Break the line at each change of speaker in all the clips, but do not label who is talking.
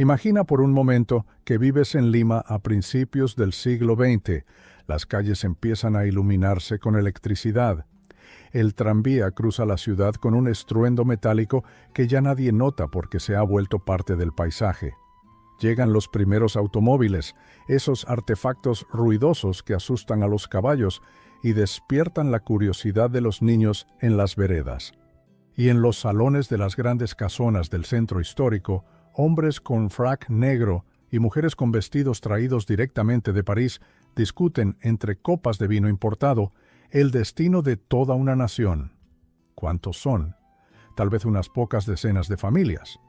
Imagina por un momento que vives en Lima a principios del siglo XX. Las calles empiezan a iluminarse con electricidad. El tranvía cruza la ciudad con un estruendo metálico que ya nadie nota porque se ha vuelto parte del paisaje. Llegan los primeros automóviles, esos artefactos ruidosos que asustan a los caballos y despiertan la curiosidad de los niños en las veredas. Y en los salones de las grandes casonas del centro histórico, hombres con frac negro y mujeres con vestidos traídos directamente de París discuten entre copas de vino importado el destino de toda una nación. ¿Cuántos son? Tal vez unas pocas decenas de familias.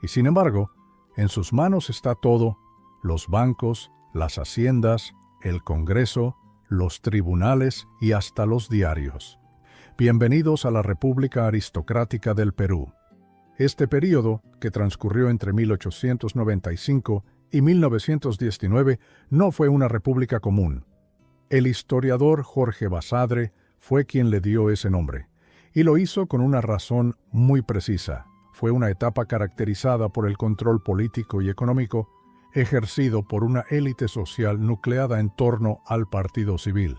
Y sin embargo, en sus manos está todo: los bancos, las haciendas, el Congreso, los tribunales y hasta los diarios. Bienvenidos a la República Aristocrática del Perú. Este período, que transcurrió entre 1895 y 1919, no fue una república común. El historiador Jorge Basadre fue quien le dio ese nombre, y lo hizo con una razón muy precisa. Fue una etapa caracterizada por el control político y económico ejercido por una élite social nucleada en torno al partido civil,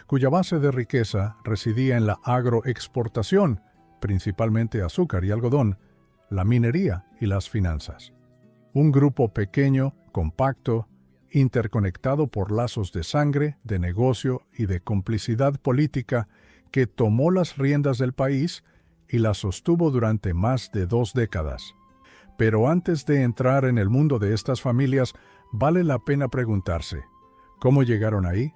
cuya base de riqueza residía en la agroexportación, principalmente azúcar y algodón, la minería y las finanzas. Un grupo pequeño, compacto, interconectado por lazos de sangre, de negocio y de complicidad política, que tomó las riendas del país y la sostuvo durante más de 2 décadas. Pero antes de entrar en el mundo de estas familias, vale la pena preguntarse: ¿cómo llegaron ahí?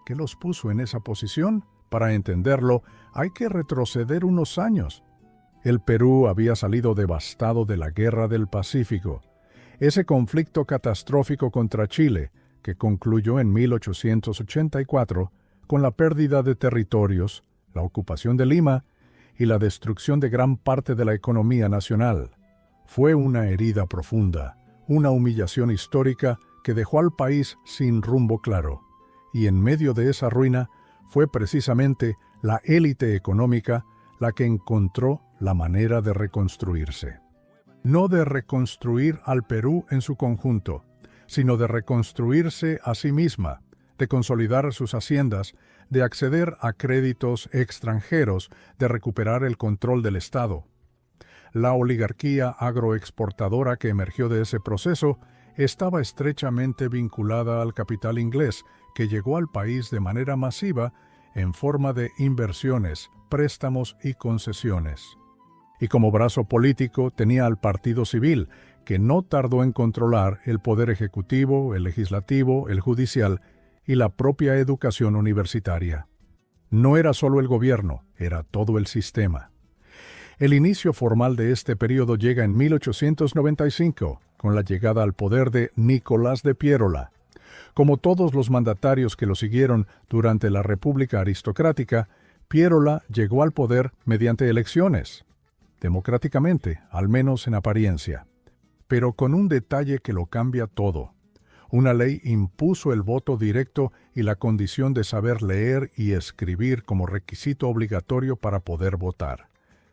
¿Qué los puso en esa posición? Para entenderlo, hay que retroceder unos años. El Perú había salido devastado de la Guerra del Pacífico, ese conflicto catastrófico contra Chile, que concluyó en 1884 con la pérdida de territorios, la ocupación de Lima y la destrucción de gran parte de la economía nacional. Fue una herida profunda, una humillación histórica que dejó al país sin rumbo claro. Y en medio de esa ruina fue precisamente la élite económica la que encontró la manera de reconstruirse. No de reconstruir al Perú en su conjunto, sino de reconstruirse a sí misma, de consolidar sus haciendas, de acceder a créditos extranjeros, de recuperar el control del Estado. La oligarquía agroexportadora que emergió de ese proceso estaba estrechamente vinculada al capital inglés, que llegó al país de manera masiva en forma de inversiones, préstamos y concesiones. Y como brazo político tenía al Partido Civil, que no tardó en controlar el poder ejecutivo, el legislativo, el judicial y la propia educación universitaria. No era solo el gobierno, era todo el sistema. El inicio formal de este periodo llega en 1895, con la llegada al poder de Nicolás de Piérola. Como todos los mandatarios que lo siguieron durante la República Aristocrática, Piérola llegó al poder mediante elecciones, democráticamente, al menos en apariencia, pero con un detalle que lo cambia todo. Una ley impuso el voto directo y la condición de saber leer y escribir como requisito obligatorio para poder votar.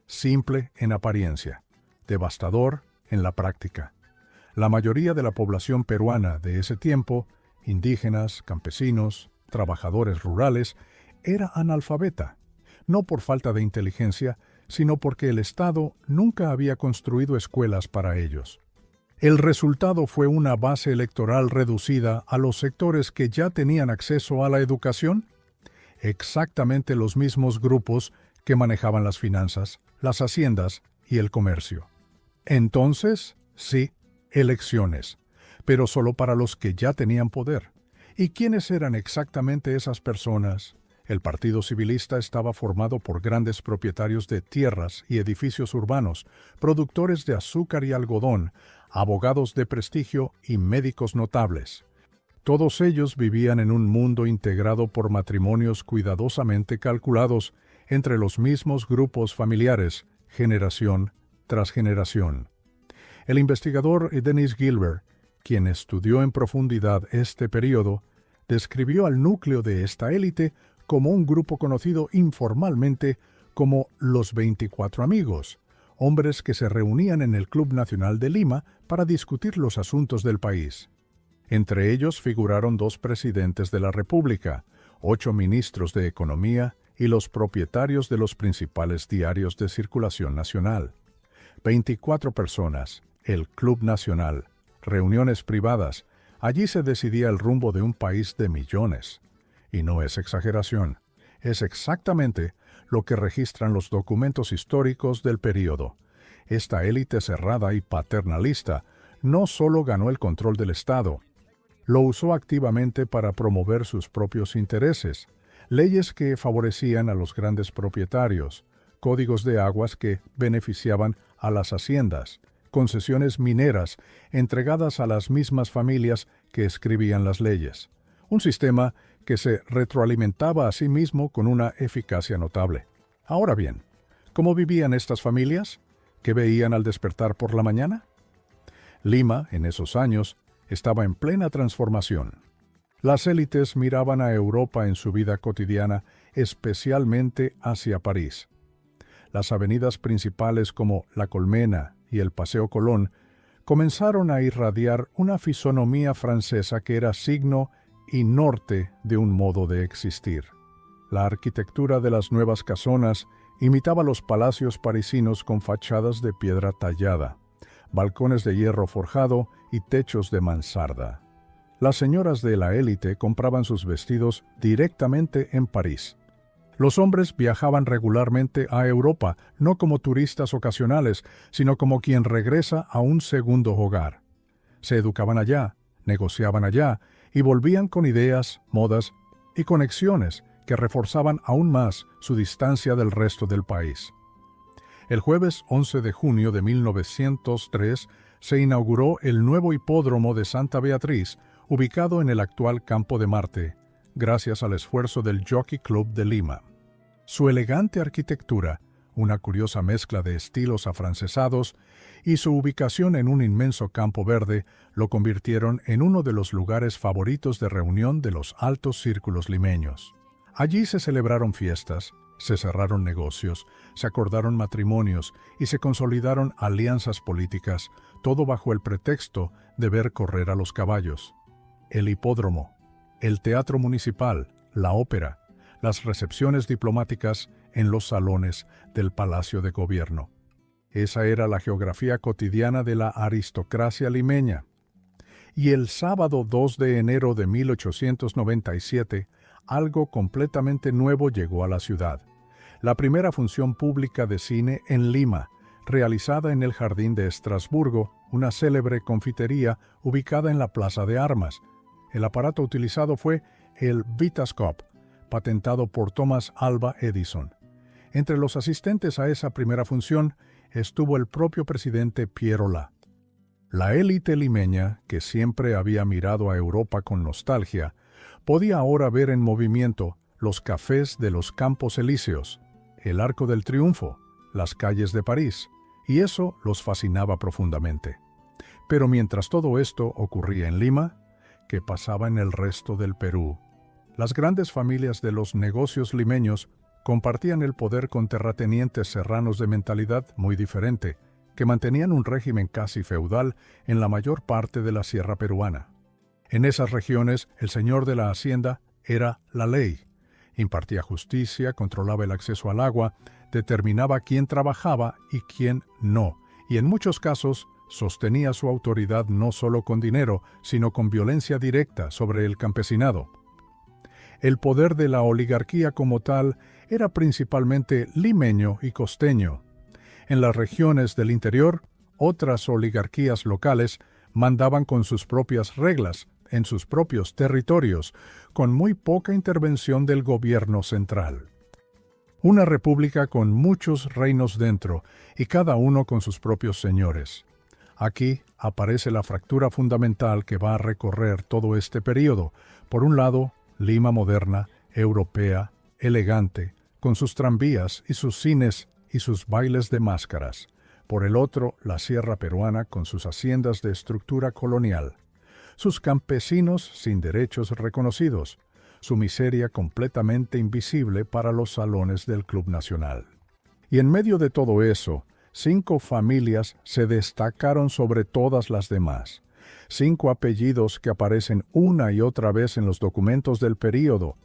Simple en apariencia, devastador en la práctica. La mayoría de la población peruana de ese tiempo, indígenas, campesinos, trabajadores rurales, era analfabeta, no por falta de inteligencia, sino porque el Estado nunca había construido escuelas para ellos. El resultado fue una base electoral reducida a los sectores que ya tenían acceso a la educación, exactamente los mismos grupos que manejaban las finanzas, las haciendas y el comercio. Entonces, sí, elecciones, pero solo para los que ya tenían poder. ¿Y quiénes eran exactamente esas personas? El Partido Civilista estaba formado por grandes propietarios de tierras y edificios urbanos, productores de azúcar y algodón, abogados de prestigio y médicos notables. Todos ellos vivían en un mundo integrado por matrimonios cuidadosamente calculados entre los mismos grupos familiares, generación tras generación. El investigador Dennis Gilbert, quien estudió en profundidad este periodo, describió al núcleo de esta élite como un grupo conocido informalmente como los 24 amigos, hombres que se reunían en el Club Nacional de Lima para discutir los asuntos del país. Entre ellos figuraron 2 presidentes de la República, 8 ministros de Economía y los propietarios de los principales diarios de circulación nacional. 24 personas, el Club Nacional, reuniones privadas. Allí se decidía el rumbo de un país de millones. Y no es exageración, es exactamente lo que registran los documentos históricos del período. Esta élite cerrada y paternalista no solo ganó el control del Estado, lo usó activamente para promover sus propios intereses, leyes que favorecían a los grandes propietarios, códigos de aguas que beneficiaban a las haciendas, concesiones mineras entregadas a las mismas familias que escribían las leyes. Un sistema que se retroalimentaba a sí mismo con una eficacia notable. Ahora bien, ¿cómo vivían estas familias? ¿Qué veían al despertar por la mañana? Lima, en esos años, estaba en plena transformación. Las élites miraban a Europa en su vida cotidiana, especialmente hacia París. Las avenidas principales como La Colmena y el Paseo Colón comenzaron a irradiar una fisonomía francesa que era signo y norte de un modo de existir. La arquitectura de las nuevas casonas imitaba los palacios parisinos con fachadas de piedra tallada, balcones de hierro forjado y techos de mansarda. Las señoras de la élite compraban sus vestidos directamente en París. Los hombres viajaban regularmente a Europa, no como turistas ocasionales, sino como quien regresa a un segundo hogar. Se educaban allá, negociaban allá, y volvían con ideas, modas y conexiones que reforzaban aún más su distancia del resto del país. El jueves 11 de junio de 1903 se inauguró el nuevo hipódromo de Santa Beatriz, ubicado en el actual Campo de Marte, gracias al esfuerzo del Jockey Club de Lima. Su elegante arquitectura, una curiosa mezcla de estilos afrancesados, y su ubicación en un inmenso campo verde lo convirtieron en uno de los lugares favoritos de reunión de los altos círculos limeños. Allí se celebraron fiestas, se cerraron negocios, se acordaron matrimonios y se consolidaron alianzas políticas, todo bajo el pretexto de ver correr a los caballos. El hipódromo, el teatro municipal, la ópera, las recepciones diplomáticas en los salones del Palacio de Gobierno. Esa era la geografía cotidiana de la aristocracia limeña. Y el sábado 2 de enero de 1897, algo completamente nuevo llegó a la ciudad. La primera función pública de cine en Lima, realizada en el Jardín de Estrasburgo, una célebre confitería ubicada en la Plaza de Armas. El aparato utilizado fue el Vitascope, patentado por Thomas Alva Edison. Entre los asistentes a esa primera función estuvo el propio presidente Pierre Ola. La élite limeña, que siempre había mirado a Europa con nostalgia, podía ahora ver en movimiento los cafés de los Campos Elíseos, el Arco del Triunfo, las calles de París, y eso los fascinaba profundamente. Pero mientras todo esto ocurría en Lima, ¿qué pasaba en el resto del Perú? Las grandes familias de los negocios limeños compartían el poder con terratenientes serranos de mentalidad muy diferente, que mantenían un régimen casi feudal en la mayor parte de la sierra peruana. En esas regiones, el señor de la hacienda era la ley. Impartía justicia, controlaba el acceso al agua, determinaba quién trabajaba y quién no, y en muchos casos sostenía su autoridad no solo con dinero, sino con violencia directa sobre el campesinado. El poder de la oligarquía como tal era principalmente limeño y costeño. En las regiones del interior, otras oligarquías locales mandaban con sus propias reglas, en sus propios territorios, con muy poca intervención del gobierno central. Una república con muchos reinos dentro, y cada uno con sus propios señores. Aquí aparece la fractura fundamental que va a recorrer todo este período. Por un lado, Lima moderna, europea, elegante, con sus tranvías y sus cines y sus bailes de máscaras. Por el otro, la sierra peruana con sus haciendas de estructura colonial. Sus campesinos sin derechos reconocidos, su miseria completamente invisible para los salones del Club Nacional. Y en medio de todo eso, 5 familias se destacaron sobre todas las demás. 5 apellidos que aparecen una y otra vez en los documentos del período,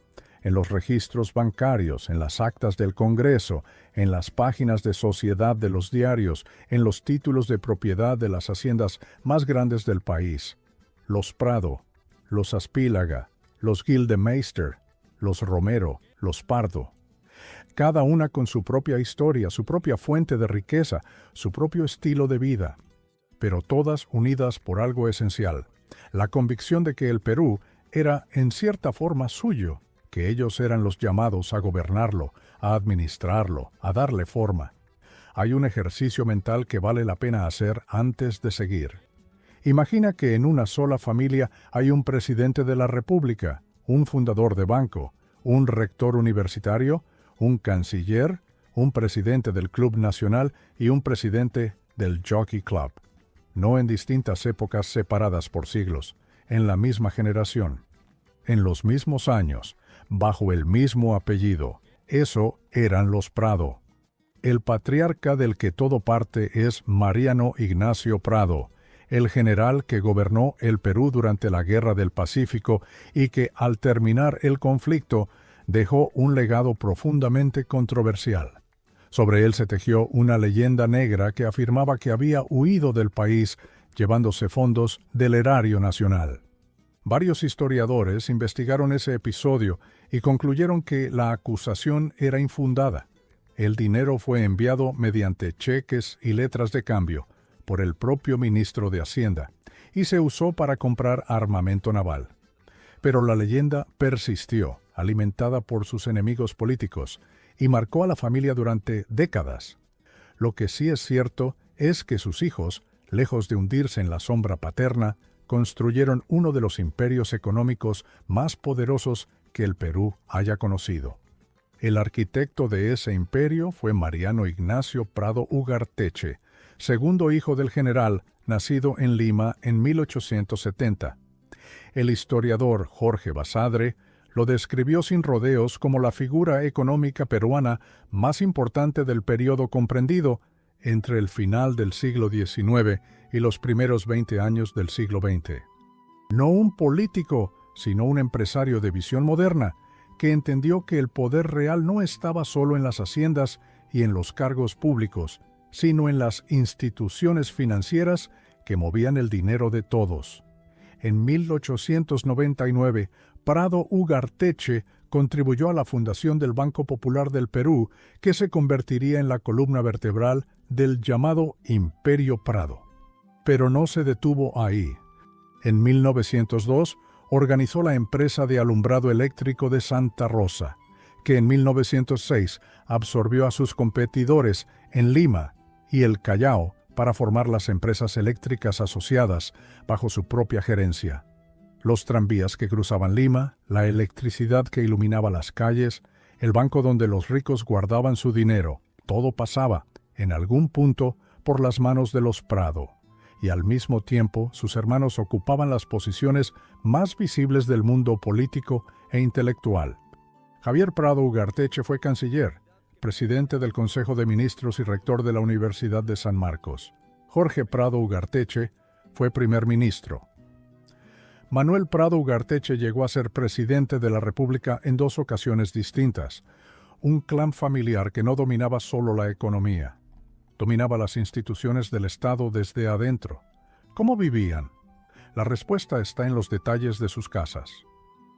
en los registros bancarios, en las actas del Congreso, en las páginas de sociedad de los diarios, en los títulos de propiedad de las haciendas más grandes del país. Los Prado, los Aspílaga, los Gildemeister, los Romero, los Pardo. Cada una con su propia historia, su propia fuente de riqueza, su propio estilo de vida, pero todas unidas por algo esencial, la convicción de que el Perú era en cierta forma suyo, que ellos eran los llamados a gobernarlo, a administrarlo, a darle forma. Hay un ejercicio mental que vale la pena hacer antes de seguir. Imagina que en una sola familia hay un presidente de la República, un fundador de banco, un rector universitario, un canciller, un presidente del Club Nacional y un presidente del Jockey Club. No en distintas épocas separadas por siglos, en la misma generación, en los mismos años, bajo el mismo apellido. Eso eran los Prado. El patriarca del que todo parte es Mariano Ignacio Prado, el general que gobernó el Perú durante la Guerra del Pacífico y que, al terminar el conflicto, dejó un legado profundamente controversial. Sobre él se tejió una leyenda negra que afirmaba que había huido del país llevándose fondos del erario nacional. Varios historiadores investigaron ese episodio y concluyeron que la acusación era infundada. El dinero fue enviado mediante cheques y letras de cambio por el propio ministro de Hacienda y se usó para comprar armamento naval. Pero la leyenda persistió, alimentada por sus enemigos políticos, y marcó a la familia durante décadas. Lo que sí es cierto es que sus hijos, lejos de hundirse en la sombra paterna, construyeron uno de los imperios económicos más poderosos que el Perú haya conocido. El arquitecto de ese imperio fue Mariano Ignacio Prado Ugarteche, segundo hijo del general, nacido en Lima en 1870. El historiador Jorge Basadre lo describió sin rodeos como la figura económica peruana más importante del período comprendido entre el final del siglo XIX y los primeros 20 años del siglo XX. No un político, sino un empresario de visión moderna, que entendió que el poder real no estaba solo en las haciendas y en los cargos públicos, sino en las instituciones financieras que movían el dinero de todos. En 1899, Prado Ugarteche contribuyó a la fundación del Banco Popular del Perú, que se convertiría en la columna vertebral del llamado Imperio Prado. Pero no se detuvo ahí. En 1902 organizó la empresa de alumbrado eléctrico de Santa Rosa, que en 1906 absorbió a sus competidores en Lima y el Callao para formar las empresas eléctricas asociadas bajo su propia gerencia. Los tranvías que cruzaban Lima, la electricidad que iluminaba las calles, el banco donde los ricos guardaban su dinero, todo pasaba, en algún punto, por las manos de los Prado, y al mismo tiempo sus hermanos ocupaban las posiciones más visibles del mundo político e intelectual. Javier Prado Ugarteche fue canciller, presidente del Consejo de Ministros y rector de la Universidad de San Marcos. Jorge Prado Ugarteche fue primer ministro. Manuel Prado Ugarteche llegó a ser presidente de la República en 2 ocasiones distintas. Un clan familiar que no dominaba solo la economía, dominaba las instituciones del Estado desde adentro. ¿Cómo vivían? La respuesta está en los detalles de sus casas.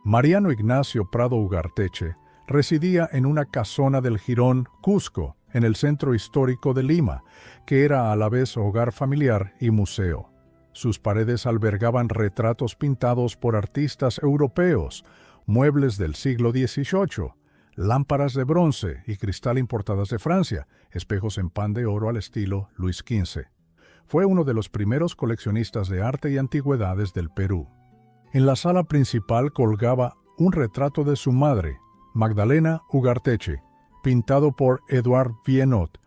Mariano Ignacio Prado Ugarteche residía en una casona del Jirón, Cusco, en el centro histórico de Lima, que era a la vez hogar familiar y museo. Sus paredes albergaban retratos pintados por artistas europeos, muebles del siglo XVIII, lámparas de bronce y cristal importadas de Francia, espejos en pan de oro al estilo Luis XV. Fue uno de los primeros coleccionistas de arte y antigüedades del Perú. En la sala principal colgaba un retrato de su madre, Magdalena Ugarteche, pintado por Edouard Vienot,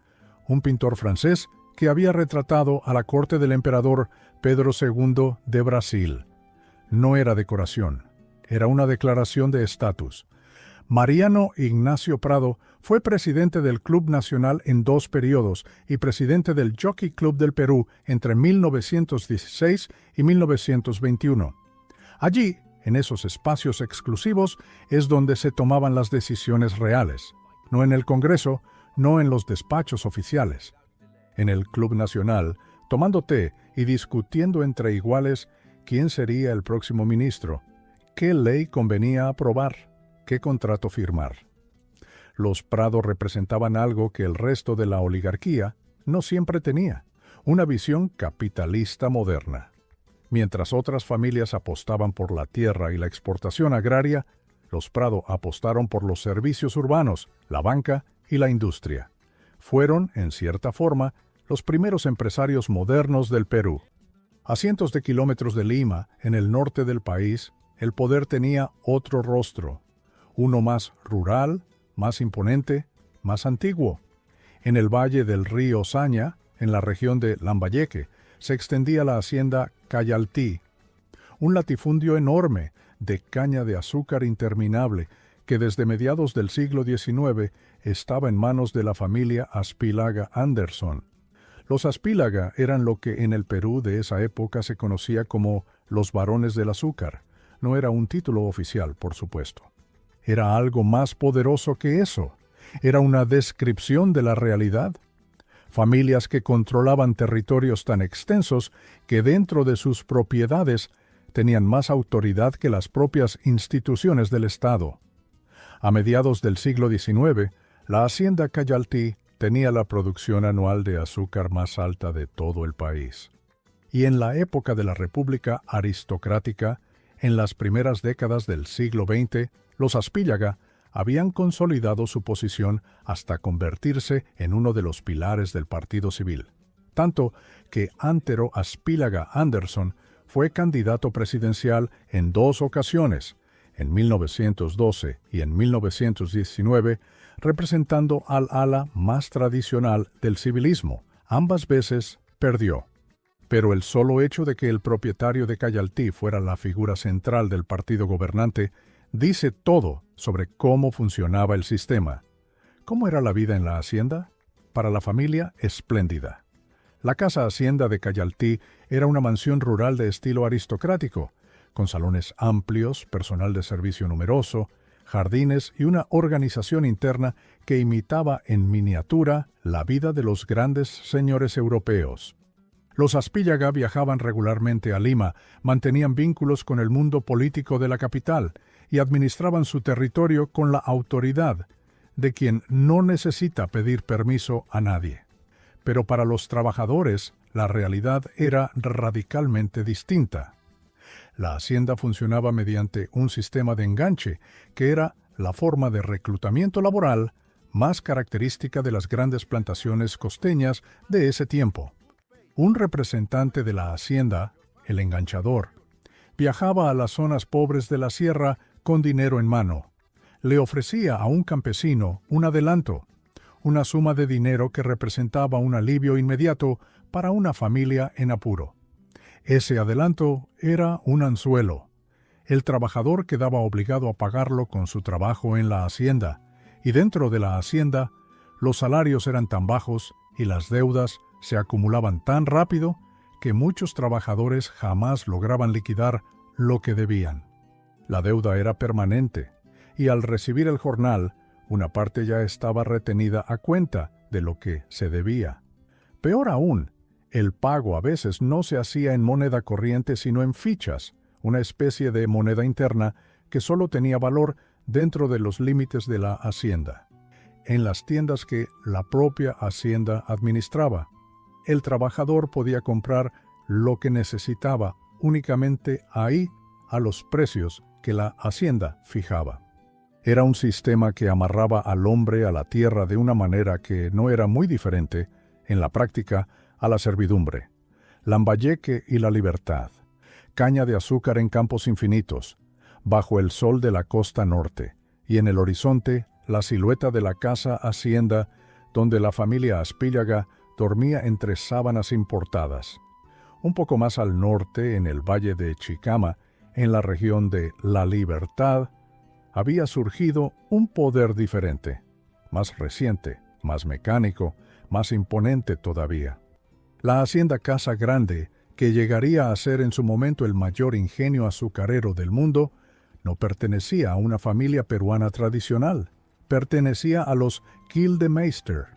un pintor francés que había retratado a la corte del emperador Pedro II de Brasil. No era decoración, era una declaración de estatus. Mariano Ignacio Prado fue presidente del Club Nacional en 2 periodos y presidente del Jockey Club del Perú entre 1916 y 1921. Allí, en esos espacios exclusivos, es donde se tomaban las decisiones reales, no en el Congreso, no en los despachos oficiales. En el Club Nacional, tomando té y discutiendo entre iguales quién sería el próximo ministro, qué ley convenía aprobar, qué contrato firmar. Los Prado representaban algo que el resto de la oligarquía no siempre tenía, una visión capitalista moderna. Mientras otras familias apostaban por la tierra y la exportación agraria, los Prado apostaron por los servicios urbanos, la banca y la industria. Fueron, en cierta forma, los primeros empresarios modernos del Perú. A cientos de kilómetros de Lima, en el norte del país, el poder tenía otro rostro, uno más rural, más imponente, más antiguo. En el valle del río Osaña, en la región de Lambayeque, se extendía la hacienda Cayaltí, un latifundio enorme de caña de azúcar interminable que desde mediados del siglo XIX estaba en manos de la familia Aspílaga Anderson. Los Aspílaga eran lo que en el Perú de esa época se conocía como los varones del azúcar. No era un título oficial, por supuesto. Era algo más poderoso que eso. Era una descripción de la realidad. Familias que controlaban territorios tan extensos que dentro de sus propiedades tenían más autoridad que las propias instituciones del Estado. A mediados del siglo XIX, la hacienda Cayaltí tenía la producción anual de azúcar más alta de todo el país. Y en la época de la República aristocrática, en las primeras décadas del siglo XX, los Aspílaga habían consolidado su posición hasta convertirse en uno de los pilares del Partido Civil, tanto que Antero Aspílaga Anderson fue candidato presidencial en 2 ocasiones, en 1912 y en 1919, representando al ala más tradicional del civilismo. Ambas veces perdió. Pero el solo hecho de que el propietario de Cayaltí fuera la figura central del partido gobernante dice todo sobre cómo funcionaba el sistema. ¿Cómo era la vida en la hacienda? Para la familia, espléndida. La casa hacienda de Cayaltí era una mansión rural de estilo aristocrático, con salones amplios, personal de servicio numeroso, jardines y una organización interna que imitaba en miniatura la vida de los grandes señores europeos. Los Aspílaga viajaban regularmente a Lima, mantenían vínculos con el mundo político de la capital y administraban su territorio con la autoridad de quien no necesita pedir permiso a nadie. Pero para los trabajadores, la realidad era radicalmente distinta. La hacienda funcionaba mediante un sistema de enganche, que era la forma de reclutamiento laboral más característica de las grandes plantaciones costeñas de ese tiempo. Un representante de la hacienda, el enganchador, viajaba a las zonas pobres de la sierra con dinero en mano. Le ofrecía a un campesino un adelanto, una suma de dinero que representaba un alivio inmediato para una familia en apuro. Ese adelanto era un anzuelo. El trabajador quedaba obligado a pagarlo con su trabajo en la hacienda, y dentro de la hacienda, los salarios eran tan bajos y las deudas se acumulaban tan rápido que muchos trabajadores jamás lograban liquidar lo que debían. La deuda era permanente, y al recibir el jornal, una parte ya estaba retenida a cuenta de lo que se debía. Peor aún, el pago a veces no se hacía en moneda corriente sino en fichas, una especie de moneda interna que solo tenía valor dentro de los límites de la hacienda. En las tiendas que la propia hacienda administraba, el trabajador podía comprar lo que necesitaba únicamente ahí a los precios que la hacienda fijaba. Era un sistema que amarraba al hombre a la tierra de una manera que no era muy diferente, en la práctica, a la servidumbre. Lambayeque y la libertad. Caña de azúcar en campos infinitos, bajo el sol de la costa norte, y en el horizonte la silueta de la casa hacienda donde la familia Aspílaga dormía entre sábanas importadas. Un poco más al norte, en el valle de Chicama, en la región de La Libertad, había surgido un poder diferente, más reciente, más mecánico, más imponente todavía. La hacienda Casa Grande, que llegaría a ser en su momento el mayor ingenio azucarero del mundo, no pertenecía a una familia peruana tradicional, pertenecía a los Gildemeister,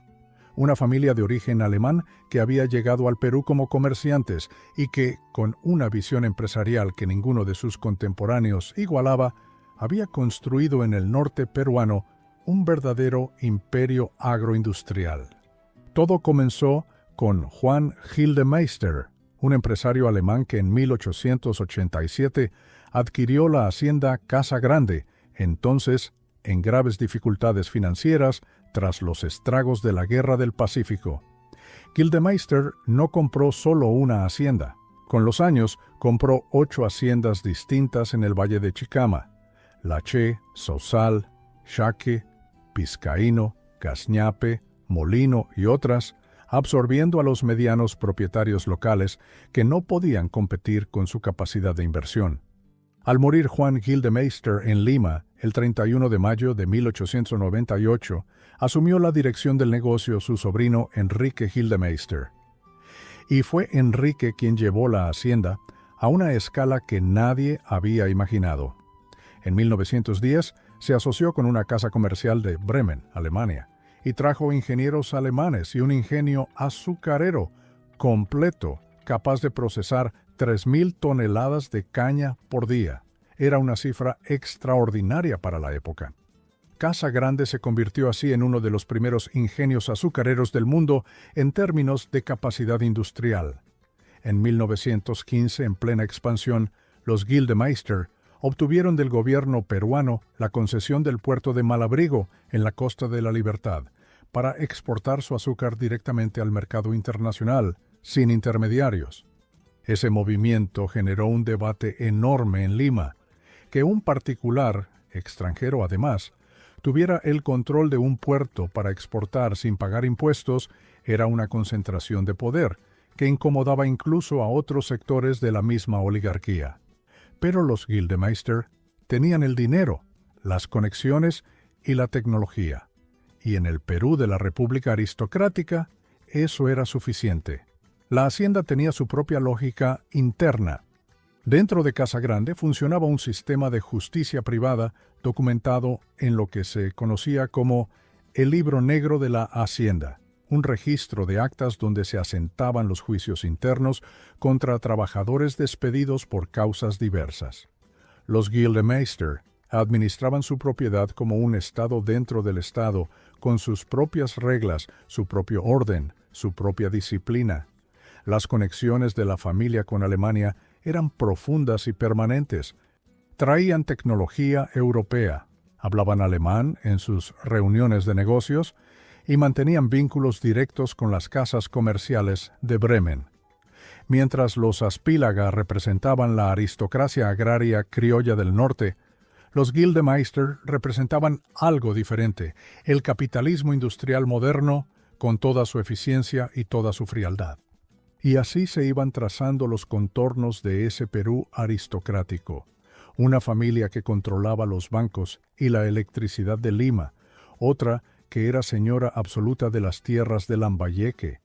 una familia de origen alemán que había llegado al Perú como comerciantes y que, con una visión empresarial que ninguno de sus contemporáneos igualaba, había construido en el norte peruano un verdadero imperio agroindustrial. Todo comenzó con Juan Gildemeister, un empresario alemán que en 1887 adquirió la hacienda Casa Grande, entonces en graves dificultades financieras tras los estragos de la Guerra del Pacífico. Gildemeister no compró solo una hacienda. Con los años compró 8 haciendas distintas en el Valle de Chicama: Laché, Sausal, Chaque, Pizcaíno, Gasñape, Molino y otras, absorbiendo a los medianos propietarios locales que no podían competir con su capacidad de inversión. Al morir Juan Gildemeister en Lima, el 31 de mayo de 1898, asumió la dirección del negocio su sobrino Enrique Gildemeister. Y fue Enrique quien llevó la hacienda a una escala que nadie había imaginado. En 1910 se asoció con una casa comercial de Bremen, Alemania, y trajo ingenieros alemanes y un ingenio azucarero completo, capaz de procesar 3.000 toneladas de caña por día. Era una cifra extraordinaria para la época. Casa Grande se convirtió así en uno de los primeros ingenios azucareros del mundo en términos de capacidad industrial. En 1915, en plena expansión, los Gildemeister obtuvieron del gobierno peruano la concesión del puerto de Malabrigo, en la Costa de la Libertad, para exportar su azúcar directamente al mercado internacional, sin intermediarios. Ese movimiento generó un debate enorme en Lima, que un particular, extranjero además, tuviera el control de un puerto para exportar sin pagar impuestos era una concentración de poder, que incomodaba incluso a otros sectores de la misma oligarquía. Pero los Gildemeister tenían el dinero, las conexiones y la tecnología. Y en el Perú de la República Aristocrática, eso era suficiente. La hacienda tenía su propia lógica interna. Dentro de Casa Grande funcionaba un sistema de justicia privada documentado en lo que se conocía como el Libro Negro de la Hacienda, un registro de actas donde se asentaban los juicios internos contra trabajadores despedidos por causas diversas. Los Gildemeister administraban su propiedad como un estado dentro del estado, con sus propias reglas, su propio orden, su propia disciplina. Las conexiones de la familia con Alemania eran profundas y permanentes. Traían tecnología europea, hablaban alemán en sus reuniones de negocios y mantenían vínculos directos con las casas comerciales de Bremen. Mientras los Aspílaga representaban la aristocracia agraria criolla del norte, los Gildemeister representaban algo diferente, el capitalismo industrial moderno con toda su eficiencia y toda su frialdad. Y así se iban trazando los contornos de ese Perú aristocrático, una familia que controlaba los bancos y la electricidad de Lima, otra que era señora absoluta de las tierras de Lambayeque,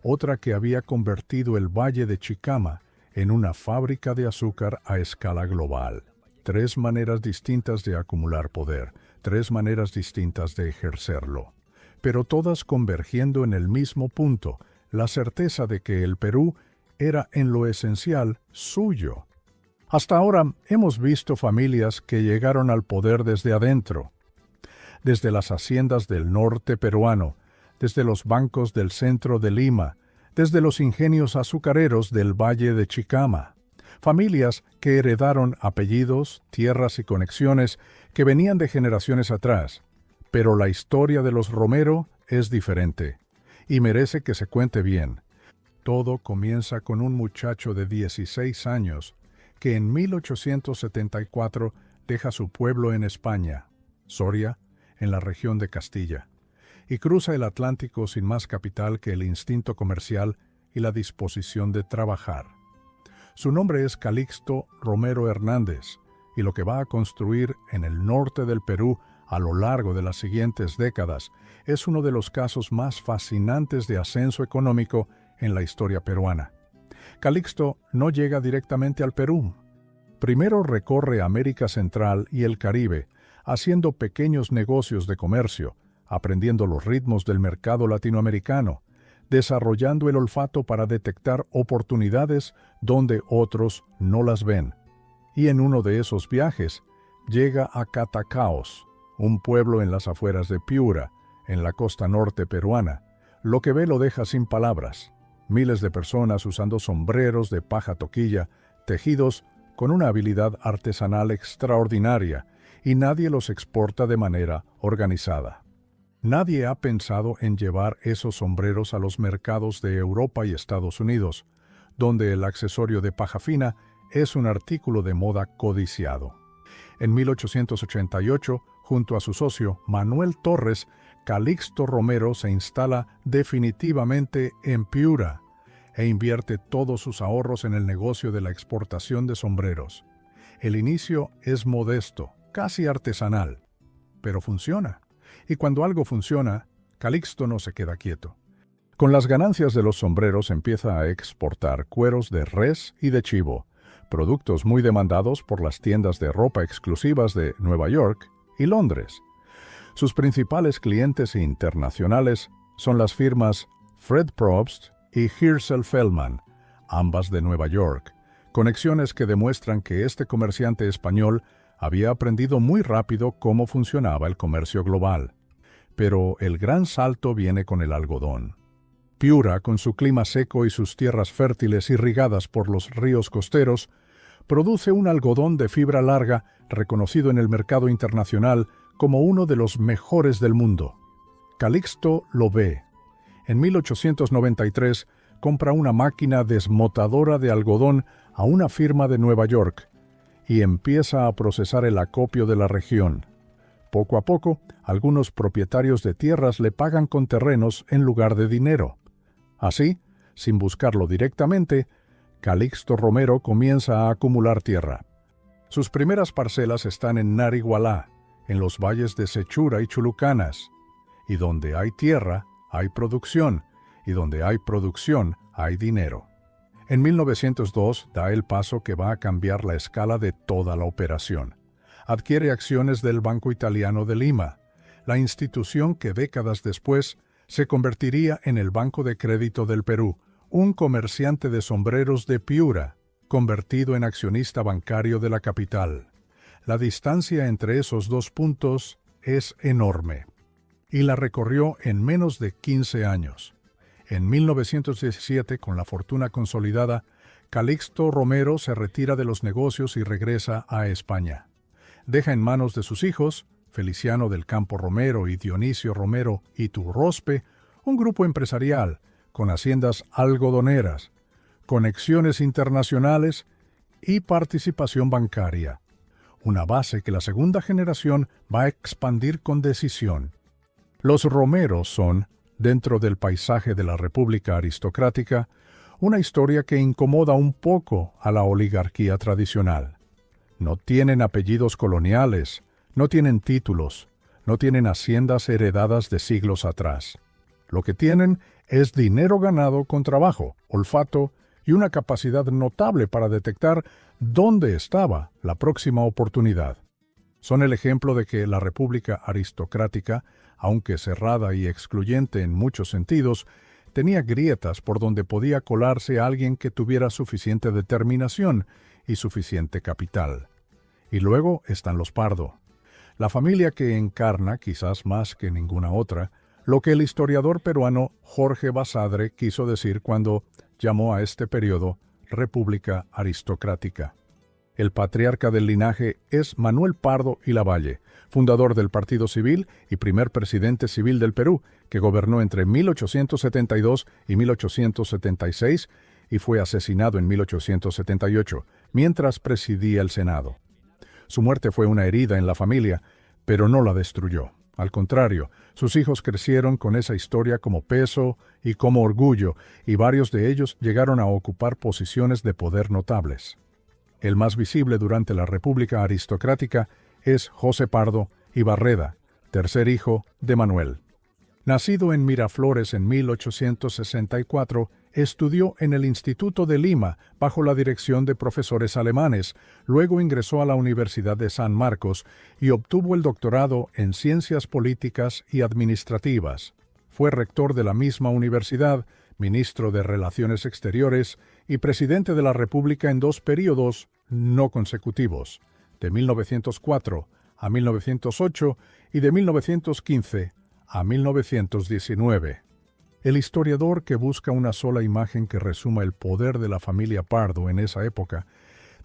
otra que había convertido el Valle de Chicama en una fábrica de azúcar a escala global. 3 maneras distintas de acumular poder, 3 maneras distintas de ejercerlo, pero todas convergiendo en el mismo punto, la certeza de que el Perú era en lo esencial suyo. Hasta ahora hemos visto familias que llegaron al poder desde adentro, desde las haciendas del norte peruano, desde los bancos del centro de Lima, desde los ingenios azucareros del Valle de Chicama. Familias que heredaron apellidos, tierras y conexiones que venían de generaciones atrás. Pero la historia de los Romero es diferente y merece que se cuente bien. Todo comienza con un muchacho de 16 años que en 1874 deja su pueblo en España, Soria, en la región de Castilla, y cruza el Atlántico sin más capital que el instinto comercial y la disposición de trabajar. Su nombre es Calixto Romero Hernández, y lo que va a construir en el norte del Perú a lo largo de las siguientes décadas es uno de los casos más fascinantes de ascenso económico en la historia peruana. Calixto no llega directamente al Perú. Primero recorre América Central y el Caribe, haciendo pequeños negocios de comercio, aprendiendo los ritmos del mercado latinoamericano, desarrollando el olfato para detectar oportunidades donde otros no las ven. Y en uno de esos viajes llega a Catacaos, un pueblo en las afueras de Piura, en la costa norte peruana. Lo que ve lo deja sin palabras. Miles de personas usando sombreros de paja toquilla, tejidos con una habilidad artesanal extraordinaria, y nadie los exporta de manera organizada. Nadie ha pensado en llevar esos sombreros a los mercados de Europa y Estados Unidos, donde el accesorio de paja fina es un artículo de moda codiciado. En 1888, junto a su socio Manuel Torres, Calixto Romero se instala definitivamente en Piura e invierte todos sus ahorros en el negocio de la exportación de sombreros. El inicio es modesto, casi artesanal, pero funciona. Y cuando algo funciona, Calixto no se queda quieto. Con las ganancias de los sombreros empieza a exportar cueros de res y de chivo, productos muy demandados por las tiendas de ropa exclusivas de Nueva York y Londres. Sus principales clientes internacionales son las firmas Fred Probst y Hirschel Feldman, ambas de Nueva York, conexiones que demuestran que este comerciante español había aprendido muy rápido cómo funcionaba el comercio global. Pero el gran salto viene con el algodón. Piura, con su clima seco y sus tierras fértiles irrigadas por los ríos costeros, produce un algodón de fibra larga reconocido en el mercado internacional como uno de los mejores del mundo. Calixto lo ve. En 1893 compra una máquina desmotadora de algodón a una firma de Nueva York y empieza a procesar el acopio de la región. Poco a poco, algunos propietarios de tierras le pagan con terrenos en lugar de dinero. Así, sin buscarlo directamente, Calixto Romero comienza a acumular tierra. Sus primeras parcelas están en Narigualá, en los valles de Sechura y Chulucanas. Y donde hay tierra, hay producción, y donde hay producción, hay dinero. En 1902 da el paso que va a cambiar la escala de toda la operación. Adquiere acciones del Banco Italiano de Lima, la institución que décadas después se convertiría en el Banco de Crédito del Perú, un comerciante de sombreros de Piura, convertido en accionista bancario de la capital. La distancia entre esos dos puntos es enorme, y la recorrió en menos de 15 años. En 1917, con la fortuna consolidada, Calixto Romero se retira de los negocios y regresa a España. Deja en manos de sus hijos, Feliciano del Campo Romero y Dionisio Romero Iturrospe, un grupo empresarial con haciendas algodoneras, conexiones internacionales y participación bancaria. Una base que la segunda generación va a expandir con decisión. Los Romeros son, dentro del paisaje de la República aristocrática, una historia que incomoda un poco a la oligarquía tradicional. No tienen apellidos coloniales, no tienen títulos, no tienen haciendas heredadas de siglos atrás. Lo que tienen es dinero ganado con trabajo, olfato y una capacidad notable para detectar dónde estaba la próxima oportunidad. Son el ejemplo de que la República aristocrática, aunque cerrada y excluyente en muchos sentidos, tenía grietas por donde podía colarse alguien que tuviera suficiente determinación y suficiente capital. Y luego están los Pardo, la familia que encarna, quizás más que ninguna otra, lo que el historiador peruano Jorge Basadre quiso decir cuando llamó a este periodo República aristocrática. El patriarca del linaje es Manuel Pardo y Lavalle, fundador del Partido Civil y primer presidente civil del Perú, que gobernó entre 1872 y 1876 y fue asesinado en 1878, mientras presidía el Senado. Su muerte fue una herida en la familia, pero no la destruyó. Al contrario, sus hijos crecieron con esa historia como peso y como orgullo, y varios de ellos llegaron a ocupar posiciones de poder notables. El más visible durante la República aristocrática es José Pardo y Barreda, tercer hijo de Manuel. Nacido en Miraflores en 1864, estudió en el Instituto de Lima bajo la dirección de profesores alemanes, luego ingresó a la Universidad de San Marcos y obtuvo el doctorado en Ciencias Políticas y Administrativas. Fue rector de la misma universidad, ministro de Relaciones Exteriores y presidente de la República en 2 períodos no consecutivos, de 1904 a 1908 y de 1915 a 1919. El historiador que busca una sola imagen que resuma el poder de la familia Pardo en esa época,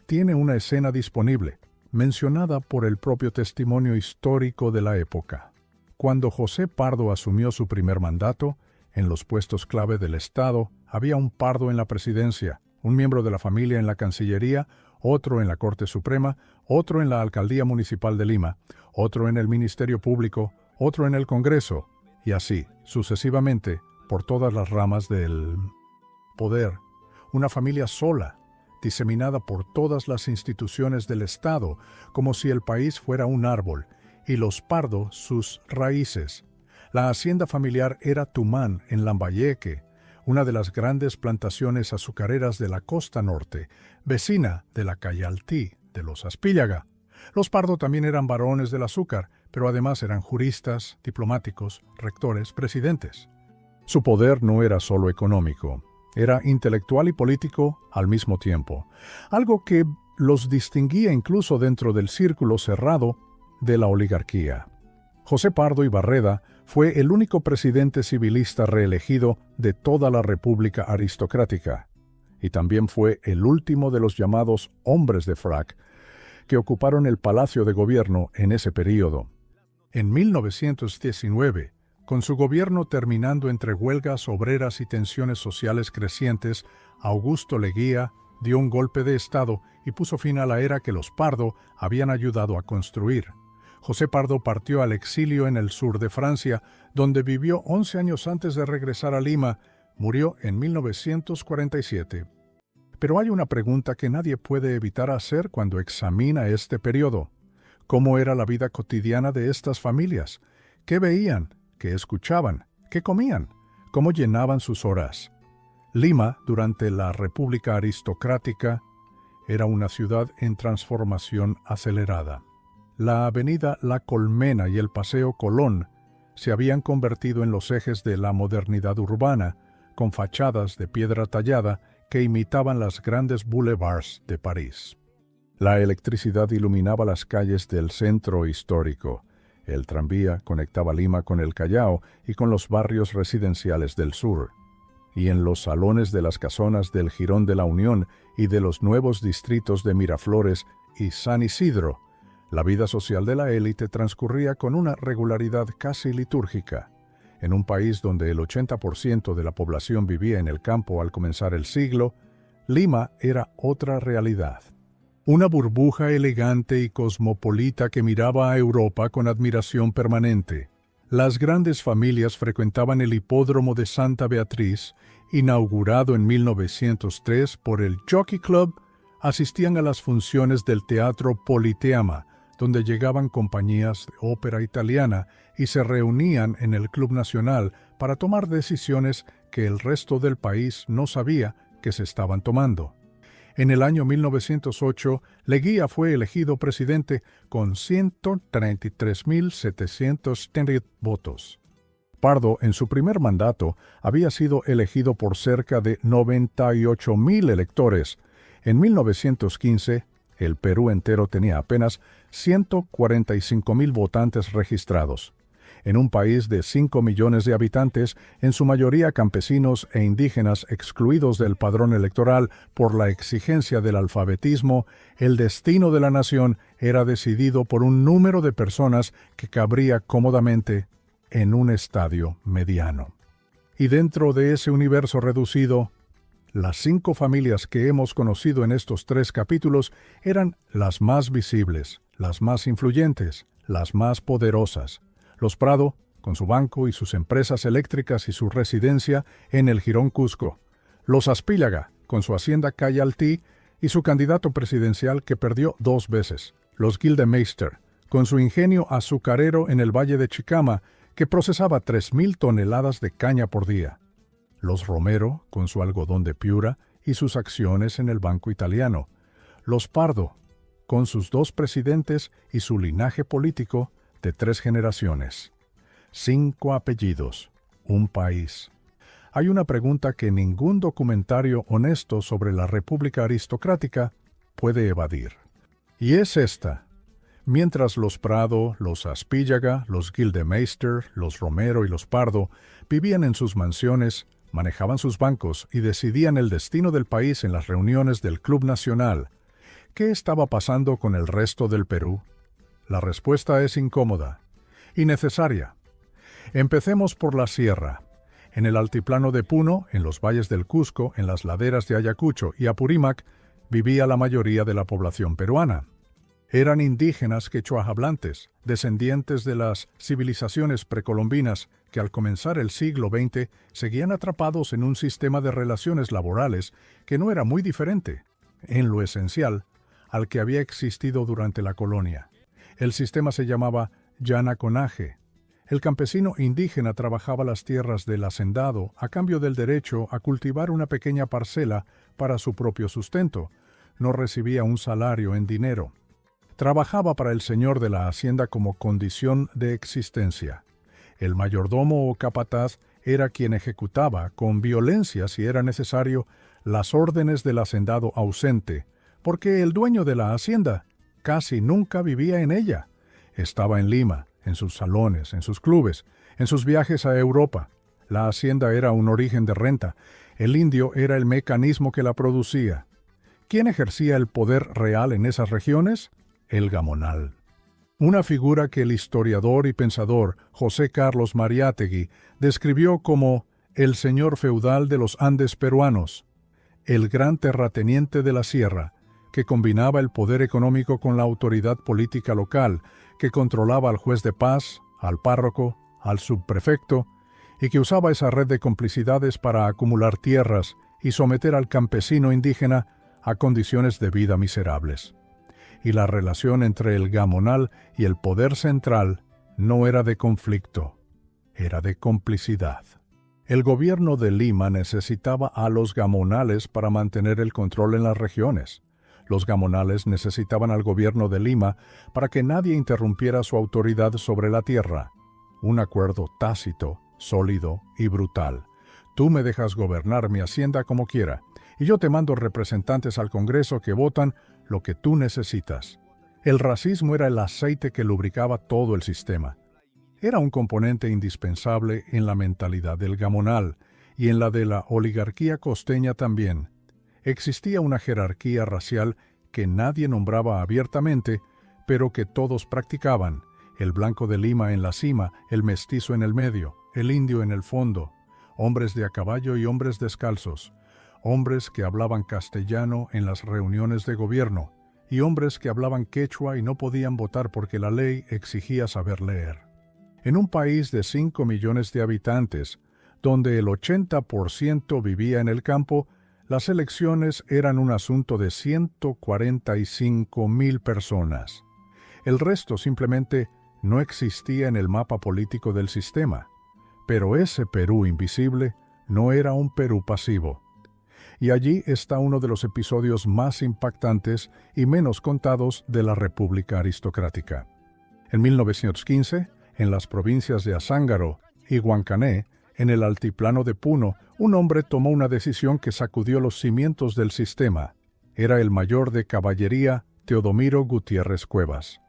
tiene una escena disponible, mencionada por el propio testimonio histórico de la época. Cuando José Pardo asumió su primer mandato, en los puestos clave del Estado había un Pardo en la presidencia, un miembro de la familia en la Cancillería, otro en la Corte Suprema, otro en la Alcaldía Municipal de Lima, otro en el Ministerio Público, otro en el Congreso, y así, sucesivamente, por todas las ramas del poder. Una familia sola, diseminada por todas las instituciones del Estado, como si el país fuera un árbol, y los Pardo sus raíces. La hacienda familiar era Tumán, en Lambayeque, una de las grandes plantaciones azucareras de la costa norte, vecina de la Cayaltí, de los Aspíllaga. Los Pardo también eran varones del azúcar, pero además eran juristas, diplomáticos, rectores, presidentes. Su poder no era solo económico, era intelectual y político al mismo tiempo, algo que los distinguía incluso dentro del círculo cerrado de la oligarquía. José Pardo y Barreda fue el único presidente civilista reelegido de toda la República aristocrática, y también fue el último de los llamados hombres de frac que ocuparon el Palacio de Gobierno en ese período. En 1919, con su gobierno terminando entre huelgas obreras y tensiones sociales crecientes, Augusto Leguía dio un golpe de Estado y puso fin a la era que los Pardo habían ayudado a construir. José Pardo partió al exilio en el sur de Francia, donde vivió 11 años antes de regresar a Lima. Murió en 1947. Pero hay una pregunta que nadie puede evitar hacer cuando examina este periodo. ¿Cómo era la vida cotidiana de estas familias? ¿Qué veían? ¿Qué escuchaban? ¿Qué comían? ¿Cómo llenaban sus horas? Lima, durante la República aristocrática, era una ciudad en transformación acelerada. La avenida La Colmena y el Paseo Colón se habían convertido en los ejes de la modernidad urbana, con fachadas de piedra tallada que imitaban las grandes boulevards de París. La electricidad iluminaba las calles del centro histórico. El tranvía conectaba Lima con el Callao y con los barrios residenciales del sur. Y en los salones de las casonas del Jirón de la Unión y de los nuevos distritos de Miraflores y San Isidro, la vida social de la élite transcurría con una regularidad casi litúrgica. En un país donde el 80% de la población vivía en el campo al comenzar el siglo, Lima era otra realidad. Una burbuja elegante y cosmopolita que miraba a Europa con admiración permanente. Las grandes familias frecuentaban el hipódromo de Santa Beatriz, inaugurado en 1903 por el Jockey Club, asistían a las funciones del Teatro Politeama, donde llegaban compañías de ópera italiana y se reunían en el Club Nacional para tomar decisiones que el resto del país no sabía que se estaban tomando. En el año 1908, Leguía fue elegido presidente con 133.730 votos. Pardo, en su primer mandato, había sido elegido por cerca de 98.000 electores. En 1915, el Perú entero tenía apenas 145.000 votantes registrados. En un país de 5 millones de habitantes, en su mayoría campesinos e indígenas excluidos del padrón electoral por la exigencia del alfabetismo, el destino de la nación era decidido por un número de personas que cabría cómodamente en un estadio mediano. Y dentro de ese universo reducido, las 5 familias que hemos conocido en estos 3 capítulos eran las más visibles, las más influyentes, las más poderosas. Los Pardo, con su banco y sus empresas eléctricas y su residencia en el Jirón Cusco. Los Aspíllaga, con su hacienda Cayaltí, y su candidato presidencial que perdió 2 veces, los Gildemeister, con su ingenio azucarero en el Valle de Chicama, que procesaba 3.000 toneladas de caña por día. Los Romero, con su algodón de Piura y sus acciones en el Banco Italiano. Los Pardo, con sus 2 presidentes y su linaje político de 3 generaciones. 5 apellidos, un país. Hay una pregunta que ningún documentario honesto sobre la República aristocrática puede evadir. Y es esta. Mientras los Prado, los Aspíllaga, los Gildemeister, los Romero y los Pardo vivían en sus mansiones, manejaban sus bancos y decidían el destino del país en las reuniones del Club Nacional, ¿qué estaba pasando con el resto del Perú? La respuesta es incómoda y necesaria. Empecemos por la sierra. En el altiplano de Puno, en los valles del Cusco, en las laderas de Ayacucho y Apurímac, vivía la mayoría de la población peruana. Eran indígenas quechua-hablantes, descendientes de las civilizaciones precolombinas que al comenzar el siglo XX seguían atrapados en un sistema de relaciones laborales que no era muy diferente, en lo esencial, al que había existido durante la colonia. El sistema se llamaba llanaconaje. El campesino indígena trabajaba las tierras del hacendado a cambio del derecho a cultivar una pequeña parcela para su propio sustento. No recibía un salario en dinero. Trabajaba para el señor de la hacienda como condición de existencia. El mayordomo o capataz era quien ejecutaba, con violencia si era necesario, las órdenes del hacendado ausente, porque el dueño de la hacienda casi nunca vivía en ella. Estaba en Lima, en sus salones, en sus clubes, en sus viajes a Europa. La hacienda era un origen de renta. El indio era el mecanismo que la producía. ¿Quién ejercía el poder real en esas regiones? El gamonal. Una figura que el historiador y pensador José Carlos Mariátegui describió como el señor feudal de los Andes peruanos, el gran terrateniente de la sierra, que combinaba el poder económico con la autoridad política local, que controlaba al juez de paz, al párroco, al subprefecto, y que usaba esa red de complicidades para acumular tierras y someter al campesino indígena a condiciones de vida miserables. Y la relación entre el gamonal y el poder central no era de conflicto, era de complicidad. El gobierno de Lima necesitaba a los gamonales para mantener el control en las regiones. Los gamonales necesitaban al gobierno de Lima para que nadie interrumpiera su autoridad sobre la tierra. Un acuerdo tácito, sólido y brutal. Tú me dejas gobernar mi hacienda como quiera, y yo te mando representantes al Congreso que votan lo que tú necesitas. El racismo era el aceite que lubricaba todo el sistema. Era un componente indispensable en la mentalidad del gamonal y en la de la oligarquía costeña también. Existía una jerarquía racial que nadie nombraba abiertamente, pero que todos practicaban: el blanco de Lima en la cima, el mestizo en el medio, el indio en el fondo, hombres de a caballo y hombres descalzos, hombres que hablaban castellano en las reuniones de gobierno, y hombres que hablaban quechua y no podían votar porque la ley exigía saber leer. En un país de 5 millones de habitantes, donde el 80% vivía en el campo, las elecciones eran un asunto de 145.000 personas. El resto simplemente no existía en el mapa político del sistema. Pero ese Perú invisible no era un Perú pasivo. Y allí está uno de los episodios más impactantes y menos contados de la República aristocrática. En 1915, en las provincias de Azángaro y Huancané, en el altiplano de Puno, un hombre tomó una decisión que sacudió los cimientos del sistema. Era el mayor de caballería Teodomiro Gutiérrez Cuevas,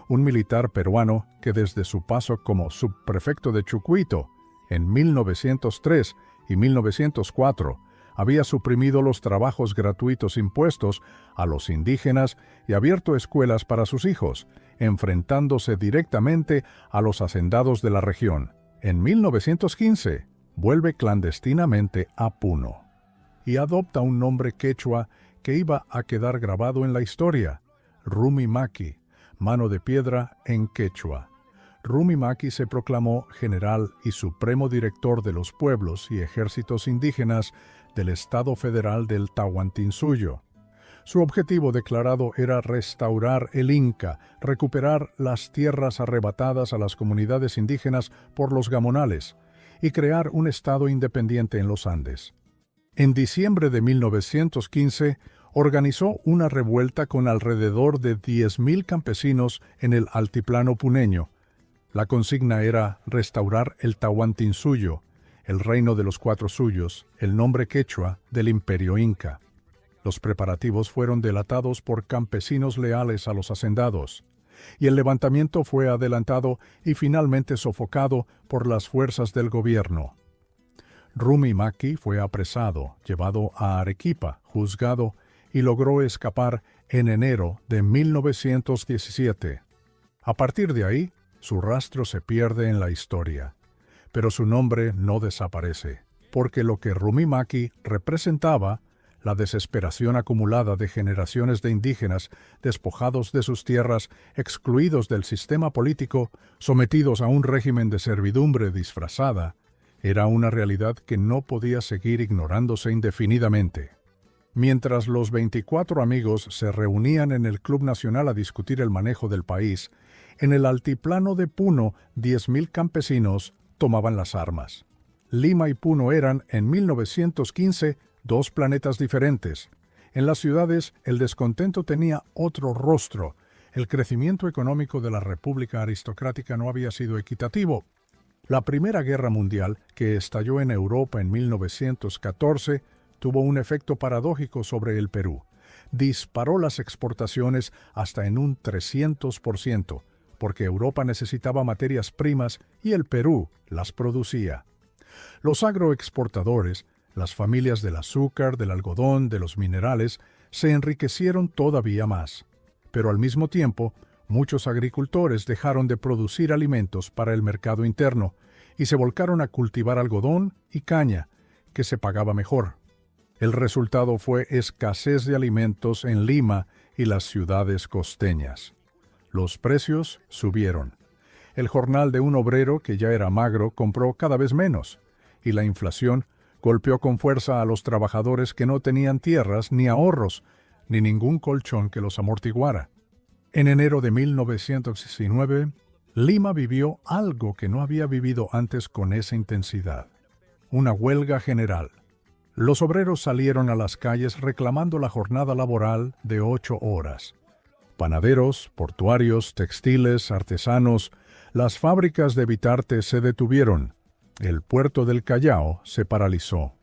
un militar peruano que desde su paso como subprefecto de Chucuito en 1903 y 1904 había suprimido los trabajos gratuitos impuestos a los indígenas y abierto escuelas para sus hijos, enfrentándose directamente a los hacendados de la región. En 1915, vuelve clandestinamente a Puno y adopta un nombre quechua que iba a quedar grabado en la historia: Rumi Maki, mano de piedra en quechua. Rumi Maki se proclamó general y supremo director de los pueblos y ejércitos indígenas del Estado Federal del Tahuantinsuyo. Su objetivo declarado era restaurar el Inca, recuperar las tierras arrebatadas a las comunidades indígenas por los gamonales y crear un estado independiente en los Andes. En diciembre de 1915, organizó una revuelta con alrededor de 10,000 campesinos en el altiplano puneño. La consigna era restaurar el Tahuantinsuyo, el reino de los cuatro suyos, el nombre quechua del imperio inca. Los preparativos fueron delatados por campesinos leales a los hacendados, y el levantamiento fue adelantado y finalmente sofocado por las fuerzas del gobierno. Rumi Maki fue apresado, llevado a Arequipa, juzgado y logró escapar en enero de 1917. A partir de ahí, su rastro se pierde en la historia, pero su nombre no desaparece, porque lo que Rumi Maki representaba, la desesperación acumulada de generaciones de indígenas despojados de sus tierras, excluidos del sistema político, sometidos a un régimen de servidumbre disfrazada, era una realidad que no podía seguir ignorándose indefinidamente. Mientras los 24 amigos se reunían en el Club Nacional a discutir el manejo del país, en el altiplano de Puno 10,000 campesinos tomaban las armas. Lima y Puno eran, en 1915, dos planetas diferentes. En las ciudades, el descontento tenía otro rostro. El crecimiento económico de la República Aristocrática no había sido equitativo. La Primera Guerra Mundial, que estalló en Europa en 1914, tuvo un efecto paradójico sobre el Perú. Disparó las exportaciones hasta en un 300%, porque Europa necesitaba materias primas y el Perú las producía. Los agroexportadores, las familias del azúcar, del algodón, de los minerales, se enriquecieron todavía más. Pero al mismo tiempo, muchos agricultores dejaron de producir alimentos para el mercado interno y se volcaron a cultivar algodón y caña, que se pagaba mejor. El resultado fue escasez de alimentos en Lima y las ciudades costeñas. Los precios subieron. El jornal de un obrero que ya era magro compró cada vez menos, y la inflación golpeó con fuerza a los trabajadores que no tenían tierras ni ahorros, ni ningún colchón que los amortiguara. En enero de 1919, Lima vivió algo que no había vivido antes con esa intensidad: una huelga general. Los obreros salieron a las calles reclamando la jornada laboral de 8 horas. Panaderos, portuarios, textiles, artesanos, las fábricas de Bitarte se detuvieron. El puerto del Callao se paralizó.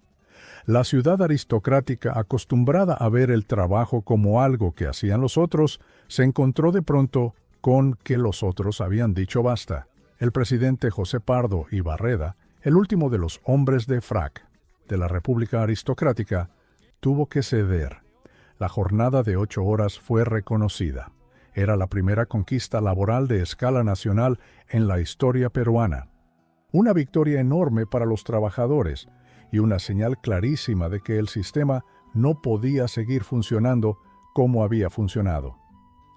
La ciudad aristocrática, acostumbrada a ver el trabajo como algo que hacían los otros, se encontró de pronto con que los otros habían dicho basta. El presidente José Pardo y Barreda, el último de los hombres de frac de la República Aristocrática, tuvo que ceder. La jornada de 8 horas fue reconocida. Era la primera conquista laboral de escala nacional en la historia peruana. Una victoria enorme para los trabajadores y una señal clarísima de que el sistema no podía seguir funcionando como había funcionado.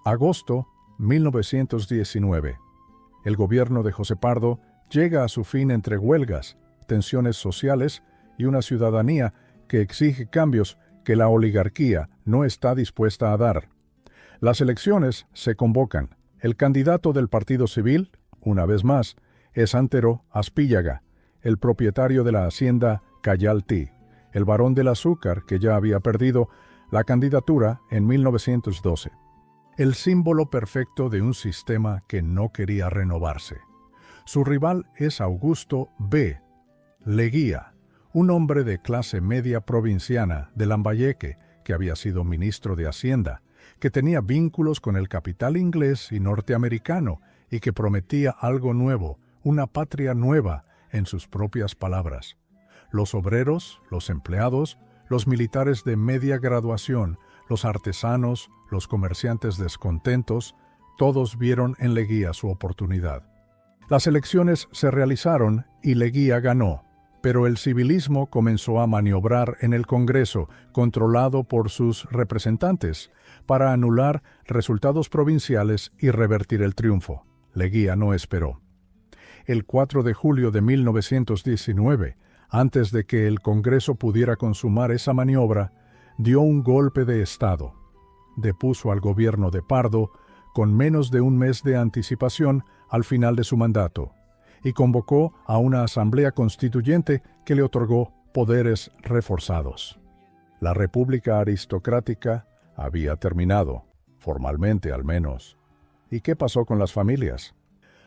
Agosto 1919. El gobierno de José Pardo llega a su fin entre huelgas, tensiones sociales y una ciudadanía que exige cambios que la oligarquía no está dispuesta a dar. Las elecciones se convocan. El candidato del Partido Civil, una vez más, es Antero Aspíllaga, el propietario de la hacienda Cayaltí, el barón del azúcar que ya había perdido la candidatura en 1912. El símbolo perfecto de un sistema que no quería renovarse. Su rival es Augusto B. Leguía, un hombre de clase media provinciana de Lambayeque, que había sido ministro de Hacienda, que tenía vínculos con el capital inglés y norteamericano y que prometía algo nuevo, una patria nueva, en sus propias palabras. Los obreros, los empleados, los militares de media graduación, los artesanos, los comerciantes descontentos, todos vieron en Leguía su oportunidad. Las elecciones se realizaron y Leguía ganó, pero el civilismo comenzó a maniobrar en el Congreso, controlado por sus representantes, para anular resultados provinciales y revertir el triunfo. Leguía no esperó. El 4 de julio de 1919, antes de que el Congreso pudiera consumar esa maniobra, dio un golpe de Estado. depuso al gobierno de Pardo con menos de un mes de anticipación al final de su mandato, y convocó a una asamblea constituyente que le otorgó poderes reforzados. La república aristocrática había terminado, formalmente al menos. ¿Y qué pasó con las familias?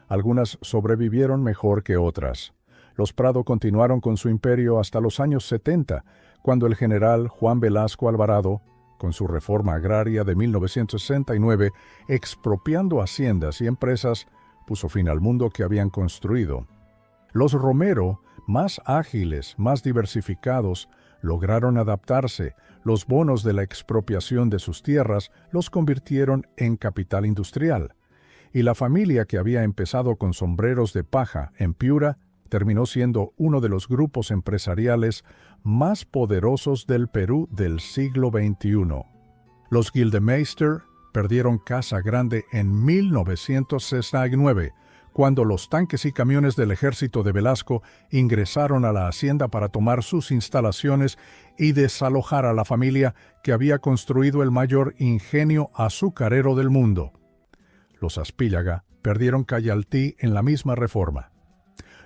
Algunas sobrevivieron mejor que otras. Los Prado continuaron con su imperio hasta los años 70, cuando el general Juan Velasco Alvarado, con su reforma agraria de 1969, expropiando haciendas y empresas, puso fin al mundo que habían construido. Los Romero, más ágiles, más diversificados, lograron adaptarse. Los bonos de la expropiación de sus tierras los convirtieron en capital industrial. Y la familia que había empezado con sombreros de paja en Piura terminó siendo uno de los grupos empresariales más poderosos del Perú del siglo XXI. Los Gildemeister perdieron Casa Grande en 1969, cuando los tanques y camiones del ejército de Velasco ingresaron a la hacienda para tomar sus instalaciones y desalojar a la familia que había construido el mayor ingenio azucarero del mundo. Los Aspíllaga perdieron Cayaltí en la misma reforma.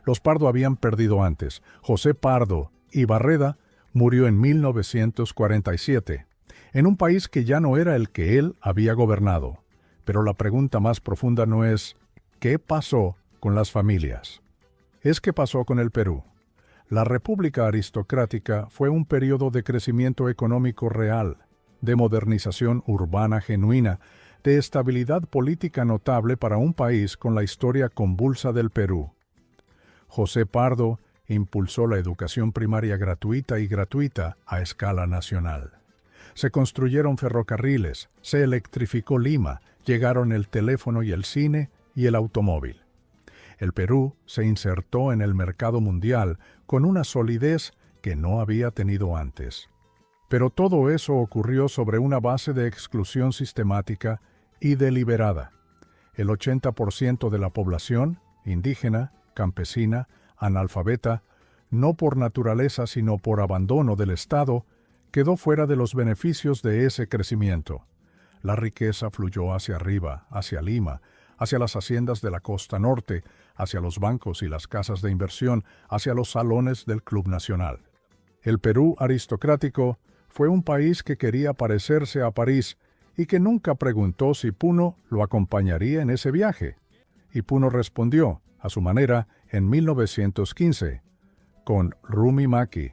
Los Pardo habían perdido antes. José Pardo y Barreda murió en 1947, en un país que ya no era el que él había gobernado. Pero la pregunta más profunda no es ¿qué pasó con las familias? Es ¿qué pasó con el Perú? La República Aristocrática fue un periodo de crecimiento económico real, de modernización urbana genuina, de estabilidad política notable para un país con la historia convulsa del Perú. José Pardo impulsó la educación primaria gratuita y gratuita a escala nacional. Se construyeron ferrocarriles, se electrificó Lima, llegaron el teléfono y el cine y el automóvil. El Perú se insertó en el mercado mundial con una solidez que no había tenido antes. Pero todo eso ocurrió sobre una base de exclusión sistemática y deliberada. El 80% de la población, indígena, campesina, analfabeta, no por naturaleza sino por abandono del Estado, quedó fuera de los beneficios de ese crecimiento. La riqueza fluyó hacia arriba, hacia Lima, hacia las haciendas de la costa norte, hacia los bancos y las casas de inversión, hacia los salones del Club Nacional. El Perú aristocrático fue un país que quería parecerse a París y que nunca preguntó si Puno lo acompañaría en ese viaje. Y Puno respondió, a su manera, en 1915, con Rumi Maki,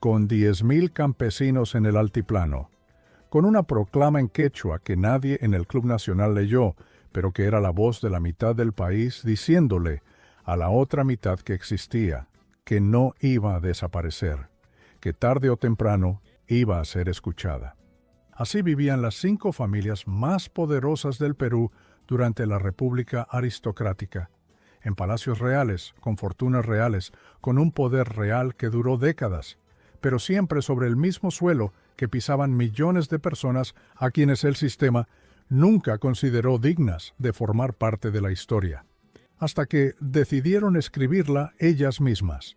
con 10.000 campesinos en el altiplano, con una proclama en quechua que nadie en el Club Nacional leyó, pero que era la voz de la mitad del país diciéndole a la otra mitad que existía, que no iba a desaparecer, que tarde o temprano iba a ser escuchada. Así vivían las 5 familias más poderosas del Perú durante la República Aristocrática, en palacios reales, con fortunas reales, con un poder real que duró décadas, pero siempre sobre el mismo suelo que pisaban millones de personas a quienes el sistema nunca consideró dignas de formar parte de la historia, hasta que decidieron escribirla ellas mismas.